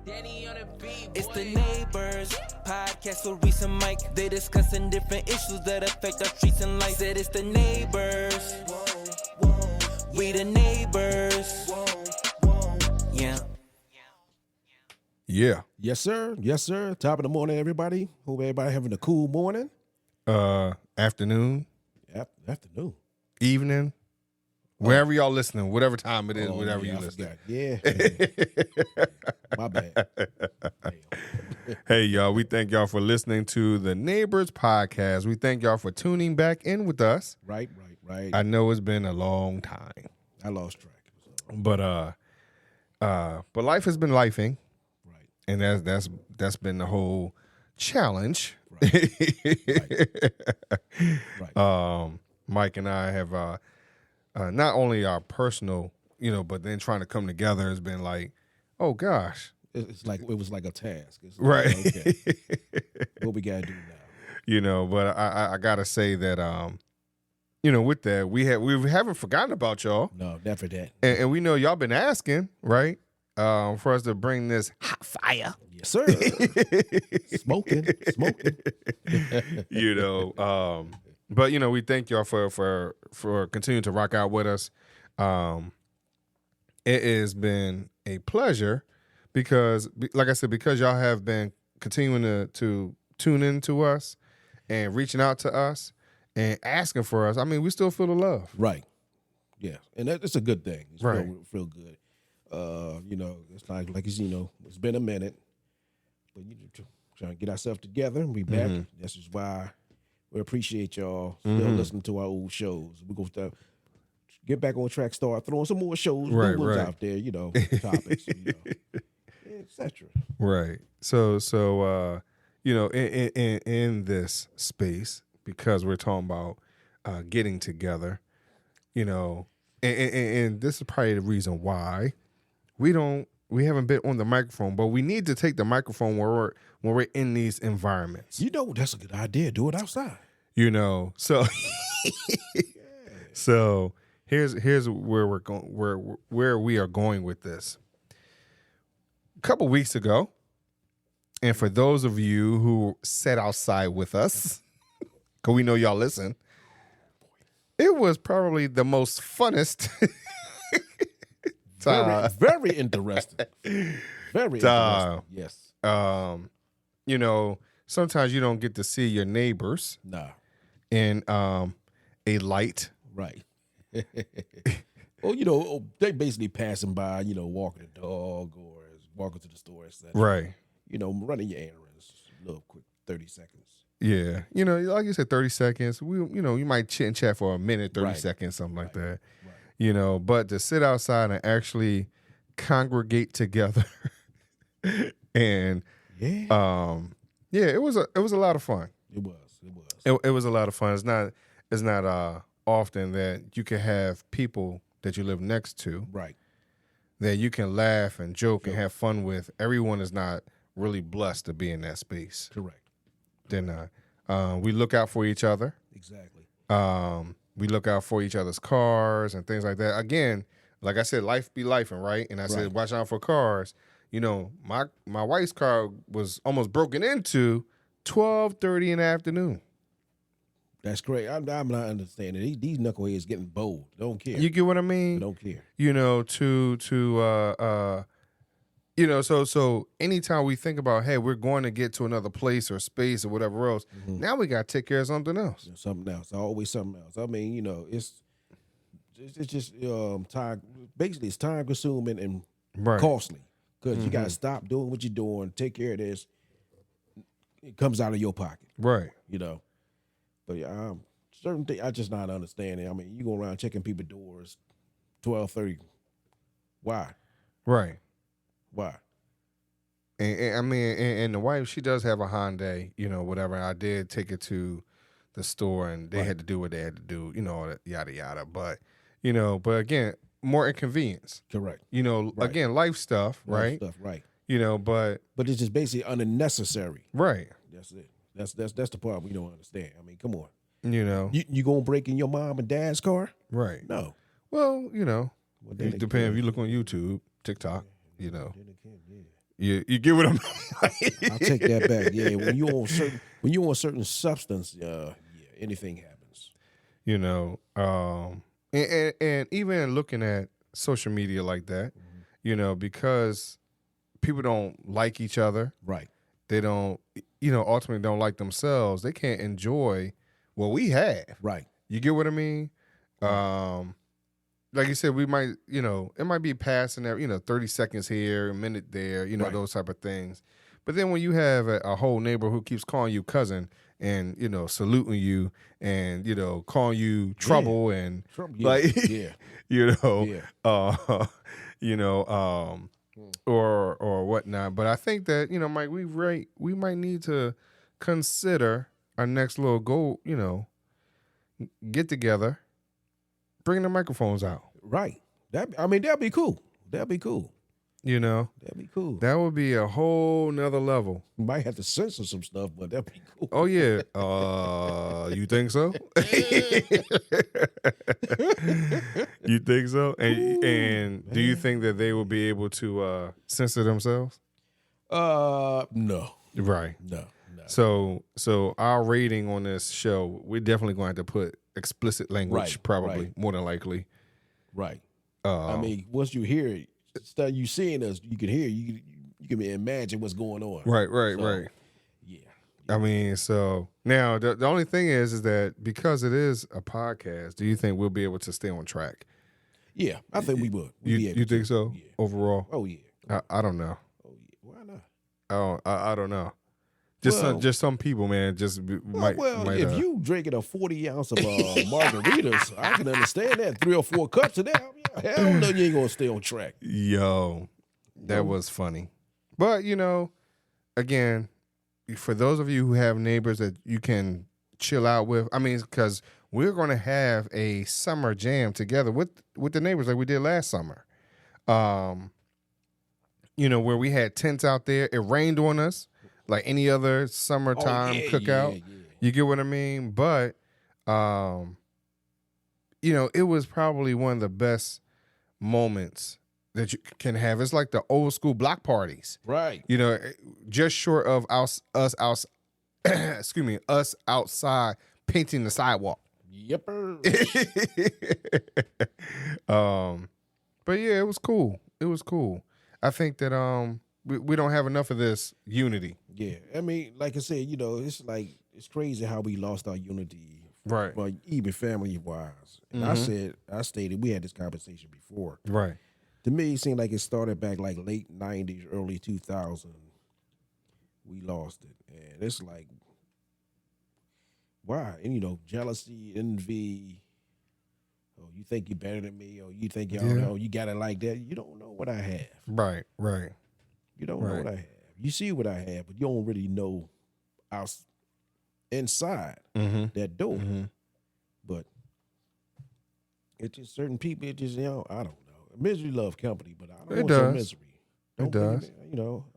It's the Naybors podcast with Reese and Mike. They discussing different issues that affect our streets and life. Said it's the Naybors. We the Naybors. Yeah. Yeah. Yes, sir. Yes, sir. Top of the morning, everybody. Hope everybody having a cool morning. Afternoon, Afternoon. evening, wherever y'all listening, whatever time it is, Oh, whatever yeah, you I listening. forgot. Yeah. My bad. Hey, y'all, we thank y'all for listening to the Naybors podcast. We thank y'all for tuning back in with us. Right. I know it's been a long time, I lost track. So, but life has been lifing, right. and that's been the whole challenge. Right. Mike and I have not only our personal, but then trying to come together has been like, oh gosh, It's like it was like a task. It's right? Like, okay. What we gotta do now? But I gotta say that with that we haven't forgotten about y'all. No, never that. And we know y'all been asking, right? For us to bring this hot fire. Yes, sir. Smoking. But we thank y'all for continuing to rock out with us. It has been a pleasure because, like I said, because y'all have been continuing to tune in to us and reaching out to us and asking for us. I mean, we still feel the love. Right. Yeah, and it's a good thing. It's Right. feel good. It's like it's been a minute, but trying to get ourselves together and we back. Mm-hmm. This is why we appreciate y'all still listening to our old shows. We're gonna get back on track, start throwing some more shows, new ones out there, topics, etc. Right. So in this space, because we're talking about getting together, and this is probably the reason why we haven't been on the microphone, but we need to take the microphone when we're in these environments. That's a good idea. Do it outside. So so here's where we're going, where we are going with this. A couple weeks ago, and for those of you who sat outside with us, because we know y'all listen, it was probably the most funnest time. Very interesting. Very interesting. Yes. Sometimes you don't get to see your neighbors Nah. in a light. Right. Well, they basically passing by, walking the dog or walking to the store, etc. Right. Running your errands, a little quick, 30 seconds. Yeah. Like you said, 30 seconds. You might chit and chat for a minute, 30 Right. seconds, something like that. Right. But to sit outside and actually congregate together and it was a lot of fun. It was. It was a lot of fun. It's not often that you can have people that you live next to Right. that you can laugh and joke and have fun with. Everyone is not really blessed to be in that space. Correct. They're not. We look out for each other. Exactly. We look out for each other's cars and things like that. Again, like I said, life be lifing, right? And I said, watch out for cars. My wife's car was almost broken into 12:30 in the afternoon. That's great. I'm not understanding. These knuckleheads getting bold. Don't care. You get what I mean? Don't care. So anytime we think about, hey, we're going to get to another place or space or whatever else, now we got to take care of something else. Something else. Always something else. I mean, it's just time. Basically, it's time consuming and costly because you got to stop doing what you're doing. Take care of this. It comes out of your pocket. Right. But certain things I just not understanding. I mean, you go around checking people's doors, 12:30. Why? Right. Why? And I mean, and the wife, she does have a Hyundai, whatever. I did take it to the store, and they had to do what they had to do, all that yada yada. But but again, more inconvenience. Correct. Again, life stuff, right? Life stuff, right. But it's just basically unnecessary. Right. That's it. That's the part we don't understand. I mean, come on. You gonna break in your mom and dad's car? Right. No. Well, Well, then it depends if you look on YouTube, TikTok, Then again, You get what I'm I'll take that back. Yeah, when you on certain substance, anything happens. You know, and even looking at social media like that, you know, because people don't like each other. Right. They don't, ultimately don't like themselves. They can't enjoy what we have. Right. You get what I mean? Like you said, we might, it might be passing there, 30 seconds here, a minute there, Right. those type of things. But then when you have a whole neighbor who keeps calling you cousin and, saluting you and, calling you trouble and like, or whatnot. But I think that, Mike, we might need to consider our next little goal, get together, bring the microphones out. Right. That'd be cool. That'd be cool. That'd be cool. That would be a whole nother level. You might have to censor some stuff, but that'd be cool. Oh yeah. You think so? You think so? And do you think that they will be able to censor themselves? No. Right. No. So our rating on this show, we're definitely going to have to put explicit language, probably more than likely. Right. Once you hear it, start you seeing us, you can hear you can imagine what's going on. Right. Yeah. So now the only thing is that because it is a podcast, do you think we'll be able to stay on track? Yeah, I think we would. You think so? Yeah. Overall? Oh yeah. I don't know. Oh yeah. Why not? I don't know. Just some people, man. Might. If you drinking a 40 ounce of margaritas, I can understand that. 3 or 4 cups of that. Yeah, hell no, you ain't gonna stay on track. Yo, that was funny. But again, for those of you who have neighbors that you can chill out with, because we're gonna have a summer jam together with the neighbors like we did last summer. Where we had tents out there. It rained on us. Like any other summertime cookout. Yeah. You get what I mean? But, it was probably one of the best moments that you can have. It's like the old school block parties. Right. Just short of us outside painting the sidewalk. Yepper. But yeah, it was cool. I think that, we don't have enough of this unity. Yeah, like I said, it's crazy how we lost our unity, Right? But even family wise. And I stated we had this conversation before. Right. To me, it seemed like it started back like late '90s, early 2000s. We lost it, and it's like, why? And jealousy, envy. Oh, you think you're better than me, or you think you got it like that. You don't know what I have. Right. You don't know what I have. You see what I have, but you don't really know inside that door. But it's just certain people. It just I don't know. Misery love company, but I don't want your misery. It does.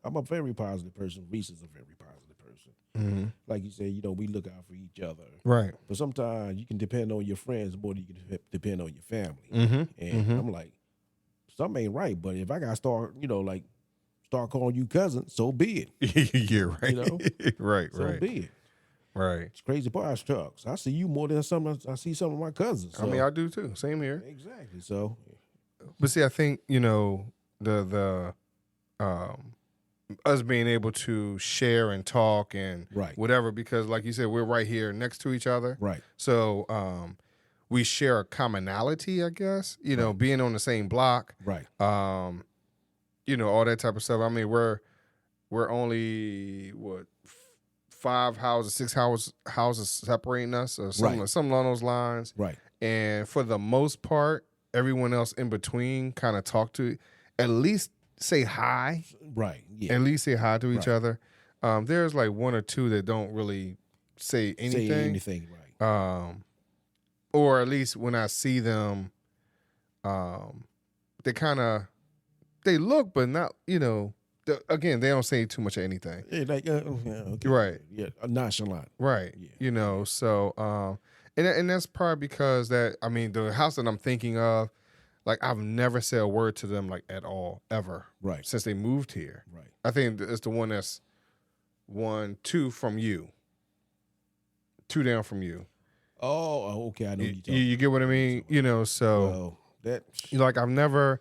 I'm a very positive person. Reese is a very positive person. Like you said, we look out for each other. Right. But sometimes you can depend on your friends more than you can depend on your family. And I'm like, something ain't right. But if I got to start, start calling you cousin, so be it. You're right. Right. So be it. Right. It's crazy part, Chucks. I see you more than I see some of my cousins. So. I do too. Same here. Exactly. So, but see, I think the us being able to share and talk and whatever, because like you said, we're right here next to each other. Right. So we share a commonality, I guess. Being on the same block. Right. All that type of stuff. We're only 5 houses, 6 houses separating us, or something along those lines. Right. And for the most part, everyone else in between kind of talk to, at least say hi. Right. Yeah. At least say hi to each other. There's like 1 or 2 that don't really say anything. Right. Or at least when I see them, they look, but not, again, they don't say too much of anything. Yeah, like, okay. Right. Yeah, nonchalant. Right. Yeah. So, and that's probably because the house that I'm thinking of, like I've never said a word to them like at all ever. Right. Since they moved here. Right. I think it's the one that's 2 from you. 2 down from you. Oh, okay. I know you get what I mean? You know, so well, that like I've never,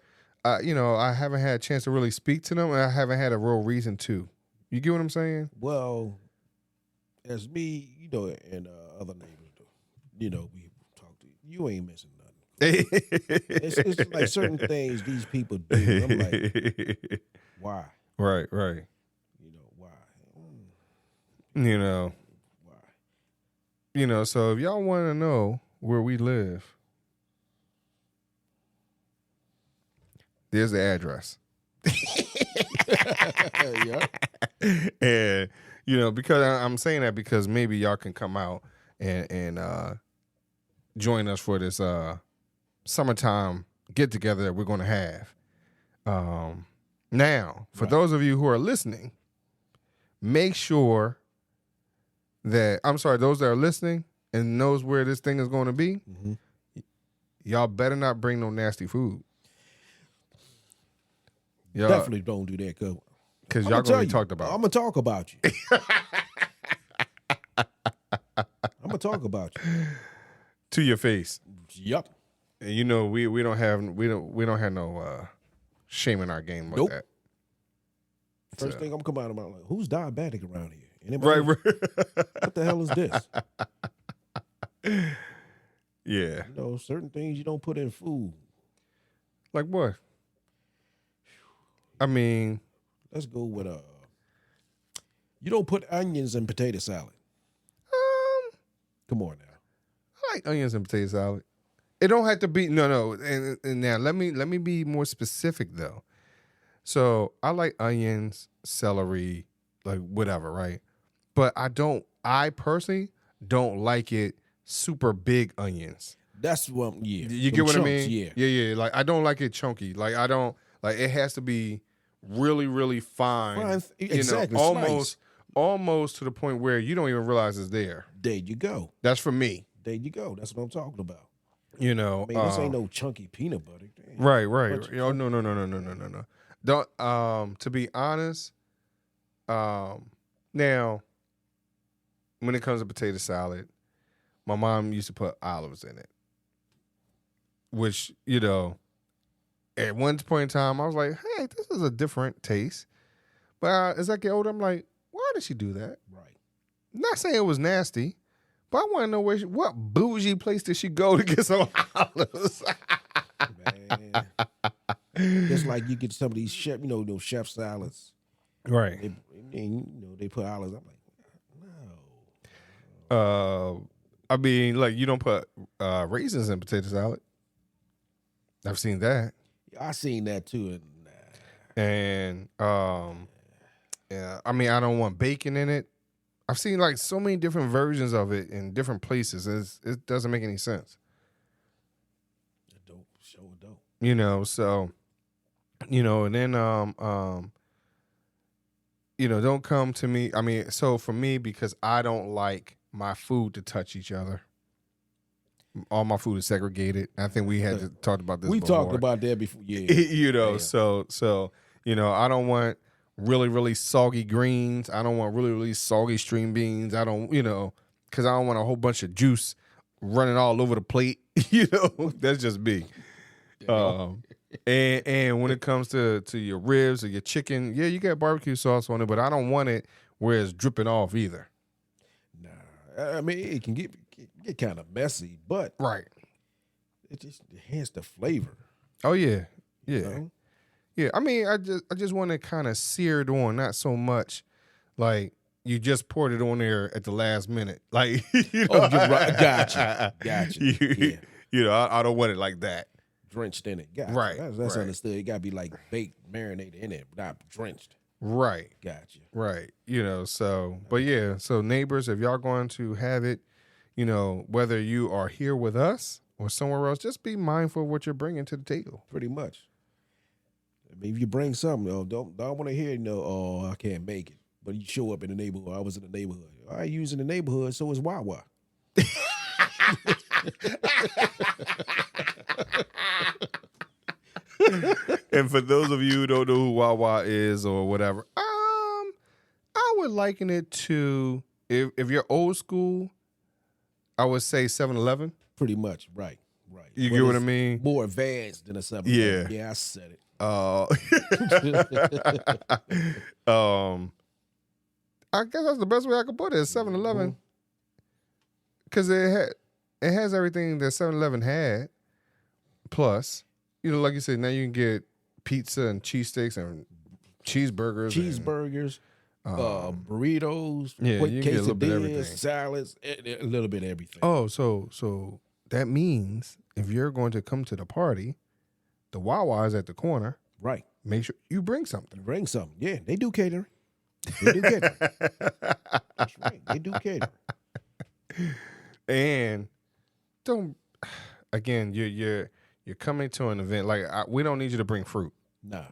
you know, I haven't had a chance to really speak to them, and I haven't had a real reason to. You get what I'm saying? well, as me, you know, and other neighbors, you know, we talk to you. Ain't missing nothing. It's like certain things these people do. I'm like, why? Right. You know why? You know. Why? You know. So if y'all want to know where we live, there's the address. Yeah. And you know, because I'm saying that because maybe y'all can come out and join us for this summertime get together that we're going to have. Now, for those of you who are listening, make sure that those that are listening and knows where this thing is going to be. Mm-hmm. Y'all better not bring no nasty food. Y'all, definitely don't do that, because y'all gonna be talked about. I'm gonna talk about you. I'm gonna talk about you to your face. Yep. And you know we don't have no shame in our game like that. First thing I'm coming out of my like, who's diabetic around here? Anybody? Right. What the hell is this? Yeah. You know, certain things you don't put in food. Like what? I mean, let's go with you don't put onions in potato salad. Come on now. I like onions and potato salad. It don't have to be no. And now let me be more specific though. So I like onions, celery, like whatever, right? But I personally don't like it super big onions. That's what You get what chunks, I mean? Yeah. Like I don't like it chunky. Like I don't like it has to be really, really fine. Exactly. You know, almost to the point where you don't even realize it's there. There you go. That's for me. There you go. That's what I'm talking about. You know, I mean, this ain't no chunky peanut butter. Damn. Right. Oh, no. Don't. To be honest, now, when it comes to potato salad, my mom used to put olives in it, which you know, at one point in time, I was like, "Hey, this is a different taste." But as I get older, I'm like, "Why did she do that?" Right. Not saying it was nasty. But I want to know what bougie place did she go to get some olives? Man, just like you get some of these chef, you know, those chef salads, right? They put olives. I'm like, no. I mean, like you don't put raisins in potato salad. I've seen that. I seen that too, and yeah. I mean, I don't want bacon in it. I've seen like so many different versions of it in different places. It doesn't make any sense. It don't. You know, so you know, and then you know, don't come to me. I mean, so for me, because I don't like my food to touch each other. All my food is segregated. I think we had talked about this. We before. talked about that before. Yeah. You know, so you know, I don't want really, really soggy greens. I don't want really, really soggy string beans. I don't, you know, because I don't want a whole bunch of juice running all over the plate. You know, that's just me. And when it comes to your ribs or your chicken, yeah, you got barbecue sauce on it, but I don't want it where it's dripping off either. Nah, I mean it can get kind of messy, but right, it just enhances the flavor. Oh yeah. You know? Yeah, I mean, I just want to kind of sear it on, not so much like you just poured it on there at the last minute. Like, you know, right. Gotcha. Yeah. You know, I don't want it like that. Drenched in it. Gotcha. Right. That's understood. It got to be like baked, marinated in it, not drenched. Right. Gotcha. Right. You know, so, but yeah, so neighbors, if y'all going to have it, you know, whether you are here with us or somewhere else, just be mindful of what you're bringing to the table. Pretty much. I mean, if you bring something, don't want to hear, you know, oh, I can't make it. But you show up in the neighborhood. I was in the neighborhood. I use in the neighborhood, so is Wawa. And for those of you who don't know who Wawa is or whatever, I would liken it to if you're old school, I would say 7-Eleven. Pretty much, right. You But get what I it's mean? More advanced than a 7. Yeah. Yeah, I said it. I guess that's the best way I could put it. 7-Eleven, because it has everything that 7-Eleven had. Plus, like you said, now you can get pizza and cheesesteaks and cheeseburgers, burritos, yeah, quick you can get a little bit of quesadillas, everything. salads, a little bit of everything. Oh, so that means if you're going to come to the party, the Wawa is at the corner. Right. Make sure you bring something. Bring something. Yeah, they do catering. That's right. They do catering. And don't. Again, you're coming to an event like we don't need you to bring fruit. Nah.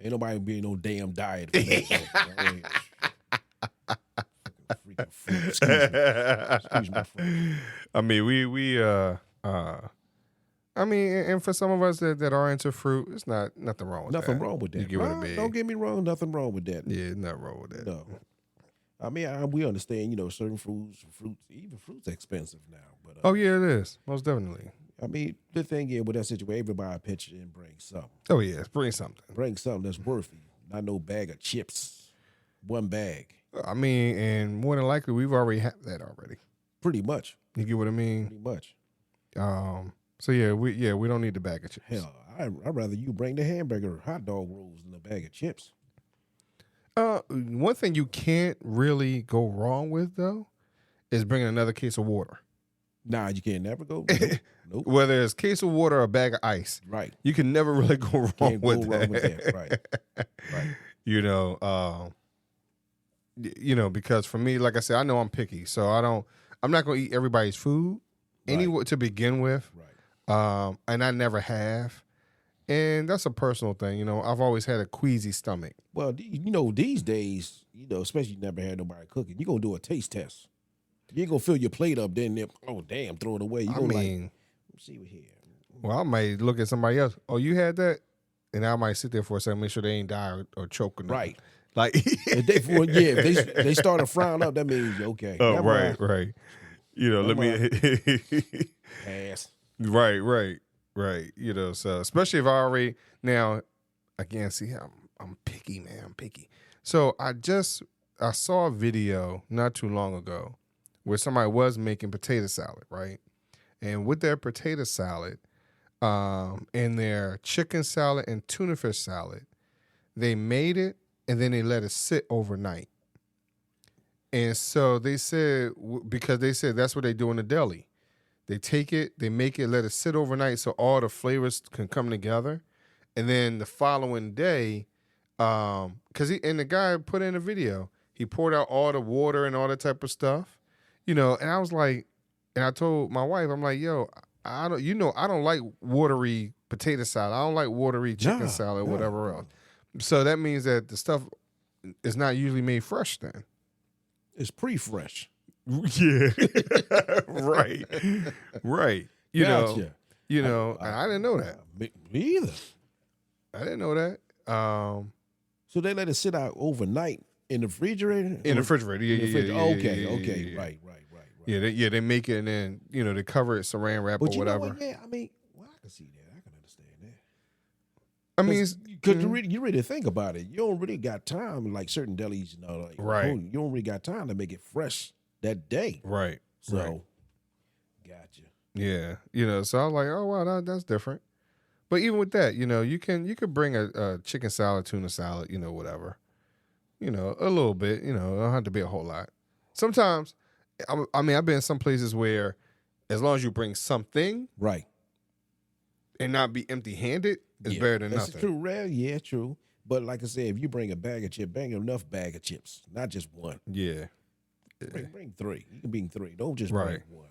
Ain't nobody being no damn diet. For that. Freaking fruit. Excuse my friend. I mean, I mean, and for some of us that are into fruit, it's nothing wrong with that. Nothing wrong with that. You get what I mean? Don't get me wrong. Nothing wrong with that. Yeah, nothing wrong with that. No. I mean, we understand, certain fruits, even fruit's expensive now. But Oh, yeah, it is. Most definitely. I mean, the thing is with that situation, everybody pitch it and bring something. Oh, yeah, bring something. Bring something that's worthy. Not no bag of chips. One bag. I mean, and more than likely, we've already had that already. Pretty much. You get what I mean? Pretty much. So yeah, we don't need the bag of chips. Hell, I'd rather you bring the hamburger or hot dog rolls than a bag of chips. One thing you can't really go wrong with though is bringing another case of water. Nah, you can't never go. Nope. Whether it's case of water or a bag of ice, Right. you can never really go wrong with that. Right. Because for me, like I said, I know I'm picky, so I'm not gonna eat everybody's food anyway to begin with. Right. And I never have. And that's a personal thing. I've always had a queasy stomach. Well, these days, especially you never had nobody cooking, you're going to do a taste test. You ain't going to fill your plate up, then, oh, damn, throw it away. Let's see what here. Well, I might look at somebody else. Oh, you had that? And I might sit there for a second, make sure they ain't die or choke or nothing. Right. Like, if they start to frown up, that means, okay. Oh, right. Let me... Pass. Right. So especially if I already now, again, see, I'm picky, man. I'm picky. So I saw a video not too long ago where somebody was making potato salad, right? And with their potato salad, and their chicken salad and tuna fish salad, they made it and then they let it sit overnight. And so they said, because they said that's what they do in the deli. They take it, they make it, let it sit overnight so all the flavors can come together. And then the following day, and the guy put in a video, he poured out all the water and all that type of stuff, and I was like, and I told my wife, I'm like, yo, I don't like watery potato salad. I don't like watery chicken salad, whatever else. So that means that the stuff is not usually made fresh then. It's pre-fresh. Yeah. Right. Gotcha. I didn't know that. Me either. I didn't know that. So they let it sit out overnight in the refrigerator? In the refrigerator. Yeah. Okay. Right. Yeah, they make it and then, they cover it saran wrap or whatever. Know what? Yeah, I mean, I can see that. I can understand that. I mean, because you really think about it. You don't really got time, like certain delis, right. You don't really got time to make it fresh that day. Right. So, gotcha. Yeah. So I was like, oh, wow, that's different. But even with that, you could bring a chicken salad, tuna salad, whatever. A little bit, it don't have to be a whole lot. Sometimes, I've been in some places where as long as you bring something. Right. And not be empty-handed, it's better than nothing. That's true. Yeah, true. But like I said, if you bring a bag of chips, bring enough bag of chips, not just one. Yeah. Bring 3. You can bring 3. Don't just bring one.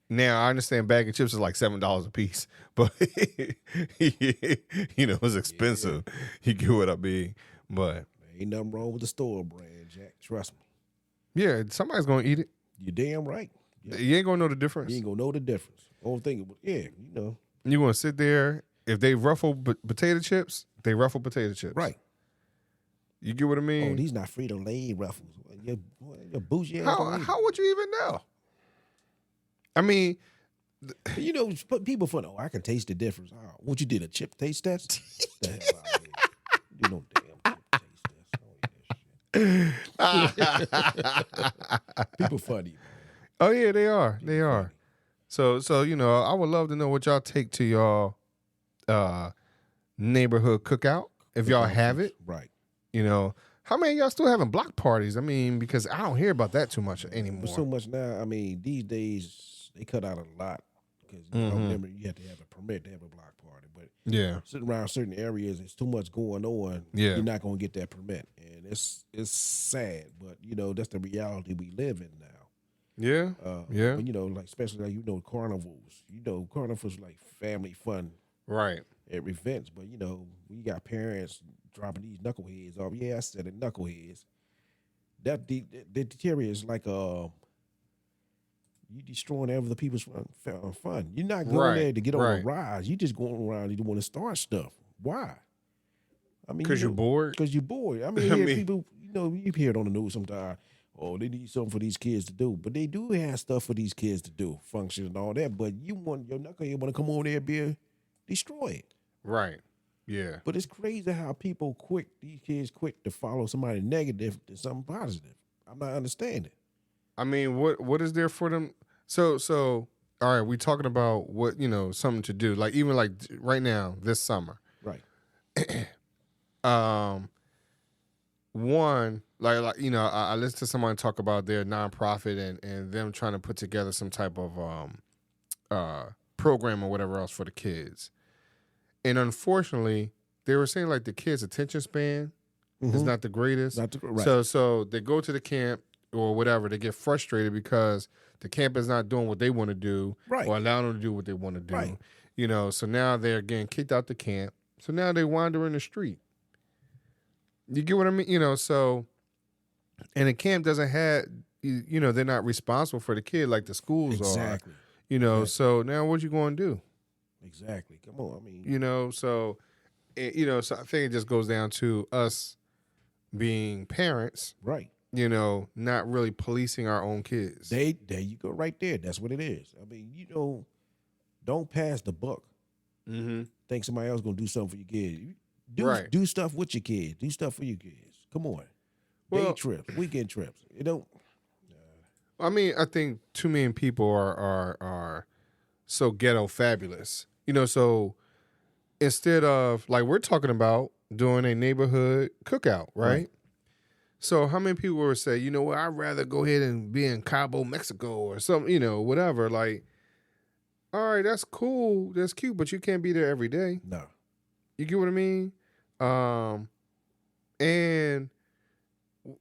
Now, I understand bag of chips is like $7 a piece, but, it's expensive. Yeah. You get what I mean? But ain't nothing wrong with the store brand, Jack. Trust me. Yeah, somebody's going to eat it. You're damn right. Yeah. You ain't going to know the difference. You ain't going to know the difference. Only thing, You're going to sit there if they ruffle potato chips, they ruffle potato chips. Right. You get what I mean? Oh, these not Frito-Lay Ruffles. Your bougie ass. How would you even know? I mean, you know, people for I can taste the difference. Oh, what you did a chip taste test? The hell out of here. You know, damn chip taste test. People funny. Oh yeah, they are. People They are. So you know, I would love to know what y'all take to y'all neighborhood cookout if y'all have it. Right. You know, how many of y'all still having block parties? I mean, because I don't hear about that too much anymore. But so much now. I mean, these days they cut out a lot because remember you have to have a permit to have a block party. But yeah, sitting around certain areas, there's too much going on. Yeah. You're not going to get that permit, and it's sad. But you know, that's the reality we live in now. yeah, yeah. But, you know, like especially like carnivals. You know, carnivals like family fun Right. events. But you know, we got parents dropping these knuckleheads off. Yeah, I said it, knuckleheads. That deteriorates like you destroying other people's fun. You're not going there to get on a rise. You just going around. You want to start stuff. Why? I mean, Because you're bored. Because you're bored. I mean, people. You know, you hear it on the news sometimes. Oh, they need something for these kids to do, but they do have stuff for these kids to do, functions and all that. But you want your knucklehead want to come over there and be destroy it. Right. Yeah. But it's crazy how these kids quick to follow somebody negative to something positive. I'm not understanding. I mean, what is there for them? So all right, we talking about what, you know, something to do. Like even like right now, this summer. Right. One, like you know, I listened to someone talk about their nonprofit and them trying to put together some type of program or whatever else for the kids. And unfortunately, they were saying like the kids' attention span is not the greatest. Right. So they go to the camp or whatever, they get frustrated because the camp is not doing what they want to do, or allowing them to do what they want to do. Right. You know, so now they're getting kicked out the camp. So now they wander in the street. You get what I mean? You know, so, and the camp doesn't have, you know, they're not responsible for the kid like the schools are. You know, so now what you going to do? Exactly. Come on. I mean, you know, so I think it just goes down to us being parents, right? You know, not really policing our own kids. There you go, right there. That's what it is. I mean, you know, don't pass the buck. Mm-hmm. Think somebody else gonna do something for your kids. Do stuff with your kids. Do stuff for your kids. Come on. Day trips, weekend trips. You don't. I mean, I think too many people are so ghetto fabulous. You know, so instead of like we're talking about doing a neighborhood cookout, right? So how many people would say, you know what, I'd rather go ahead and be in Cabo, Mexico or something, you know, whatever. Like, all right, that's cool, that's cute, but you can't be there every day. No. You get what I mean? And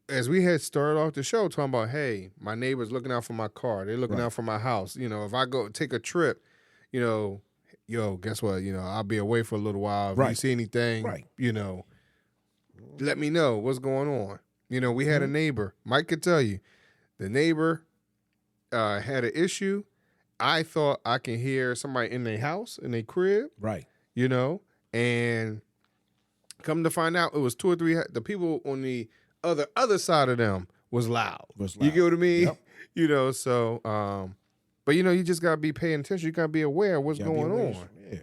as we had started off the show talking about, hey, my neighbor's looking out for my car. They're looking out for my house. You know, if I go take a trip, you know, yo, guess what? You know, I'll be away for a little while. If you see anything, you know, let me know what's going on. You know, we had a neighbor. Mike could tell you. The neighbor had an issue. I thought I can hear somebody in their house, in their crib. Right. You know, and come to find out, it was 2 or 3. The people on the other side of them was loud. You get what I mean? Yep. You know, so, but you know, you just gotta be paying attention. You gotta be aware of what's going on. Yeah.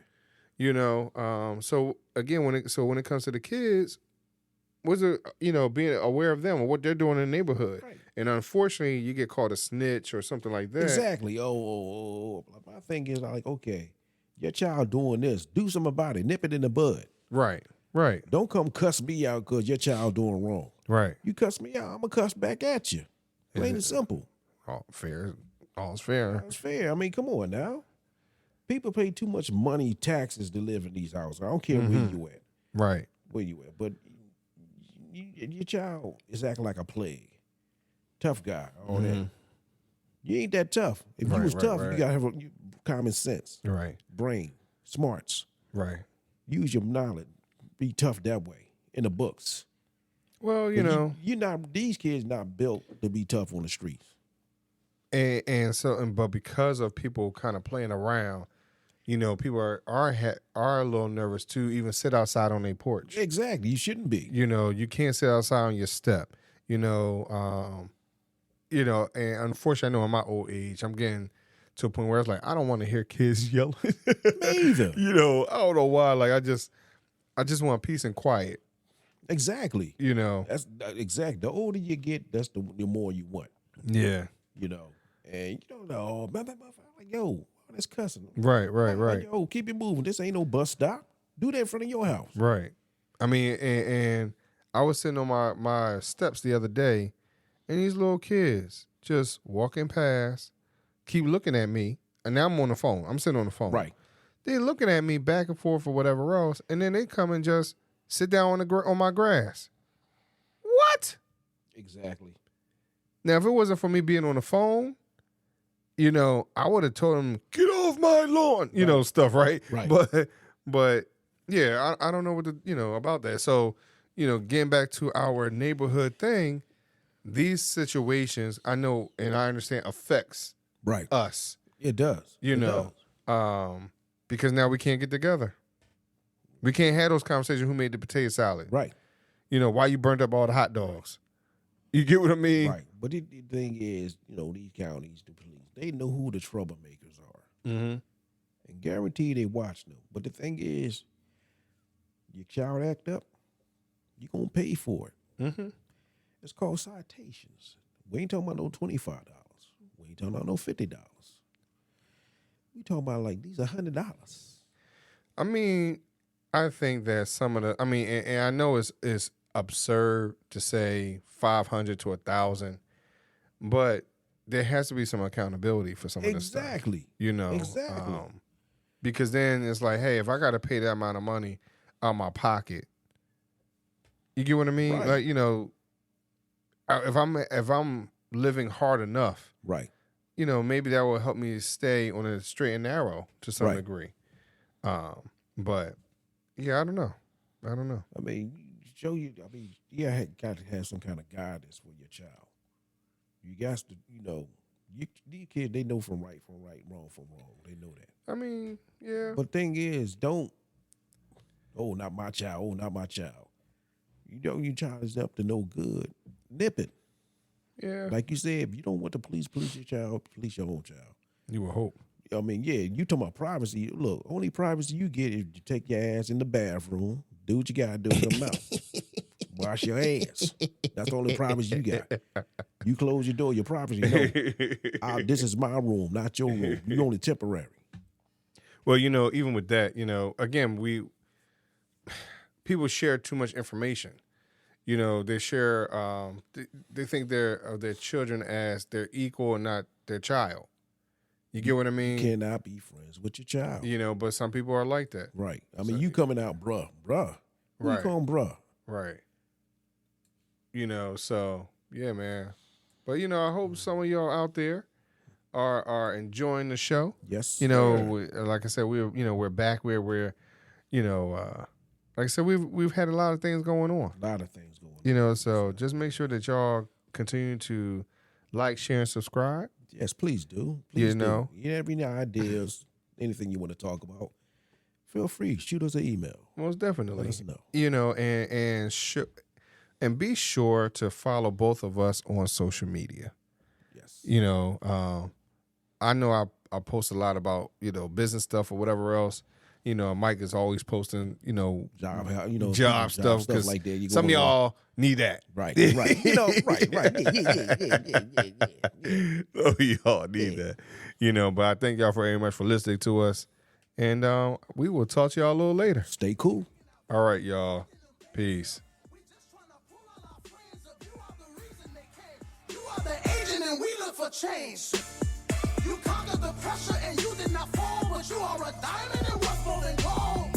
You know, so again, when it comes to the kids, was it, you know, being aware of them or what they're doing in the neighborhood. Right. And unfortunately, you get called a snitch or something like that. Exactly. My thing is like, okay, your child doing this, do something about it, nip it in the bud. Right. Don't come cuss me out because your child doing wrong. Right. You cuss me out, I'm gonna cuss back at you. Plain and simple. All fair. All's fair. All's fair. I mean, come on now. People pay too much money, taxes to live in these houses. I don't care where you at. Right. Where you at. But your child is acting like a plague. Tough guy, all that. You ain't that tough. If you was tough, you gotta have common sense. Right. Brain, smarts. Right. Use your knowledge. Be tough that way in the books. Well, you know, these kids not built to be tough on the streets. But because of people kind of playing around, people are a little nervous to even sit outside on their porch. Exactly. You shouldn't be. You can't sit outside on your step. And unfortunately, I know in my old age, I'm getting to a point where it's like I don't want to hear kids yelling. Me either. I don't know why. Like I just want peace and quiet. Exactly. That's exactly. The older you get, that's the more you want. Yeah. And like, yo, that's cussing. Right. Like, yo, keep it moving. This ain't no bus stop. Do that in front of your house. Right. I mean, and I was sitting on my steps the other day, and these little kids just walking past, keep looking at me, and now I'm on the phone. I'm sitting on the phone. Right. They're looking at me back and forth or whatever else, and then they come and just sit down on my grass. What? Exactly. Now, if it wasn't for me being on the phone, I would have told them, get off my lawn, stuff, right? Right. But yeah, I don't know what about that. So, getting back to our neighborhood thing, these situations, I know and I understand affects us. It does. Because now we can't get together. We can't have those conversations. Who made the potato salad? Right. Why you burnt up all the hot dogs? You get what I mean? Right. But the thing is, these counties, the police, they know who the troublemakers are. Mm-hmm. And guarantee they watch them. But the thing is, your child act up, you're going to pay for it. Mm-hmm. It's called citations. We ain't talking about no $25. We ain't talking about no $50. We talking about like these $100. I mean, I think that some of the, and I know it's absurd to say 500 to 1,000, but there has to be some accountability for some of this stuff. Exactly. Exactly. Because then it's like, hey, if I got to pay that amount of money out of my pocket, you get what I mean? Right. Like, if I'm living hard enough, right? Maybe that will help me stay on a straight and narrow to some Right. degree. But yeah, I don't know. I mean, got to have some kind of guidance for your child. You got to, these kids, they know from right, wrong from wrong. They know that. I mean, yeah. But thing is, don't, not my child. Your child is up to no good. Nip it. Yeah. Like you said, if you don't want the police your child, police your own child. You would hope. I mean, yeah, you talking about privacy. Look, only privacy you get is you take your ass in the bathroom, do what you got to do, and come out. Wash your hands. That's the only privacy you got. You close your door, your privacy. No, this is my room, not your room. You only temporary. Well, even with that, again, people share too much information. They share, they think of their children as their equal and not their child. You get what I mean? You cannot be friends with your child. But some people are like that. Right. I mean, you coming out, bruh. Who you call him, bruh? Right. So, yeah, man. But, I hope some of y'all out there are enjoying the show. Yes. Like I said, we're back where we're, like I said, we've had a lot of things going on. A lot of things going on. So just make sure that y'all continue to like, share, and subscribe. Yes, please do. Please do. You have any ideas, anything you want to talk about, feel free. Shoot us an email. Most definitely. Let us know. And be sure to follow both of us on social media. Yes. I know I post a lot about, business stuff or whatever else. Mike is always posting, job stuff because like that. Some of y'all need that. Right. Right. Yeah. Oh, y'all need that. But I thank y'all very much for listening to us. And we will talk to y'all a little later. Stay cool. All right, y'all. Peace. You are the agent and we look for change. You conquered the pressure and you did not fall, but you are a diamond and worth more than gold.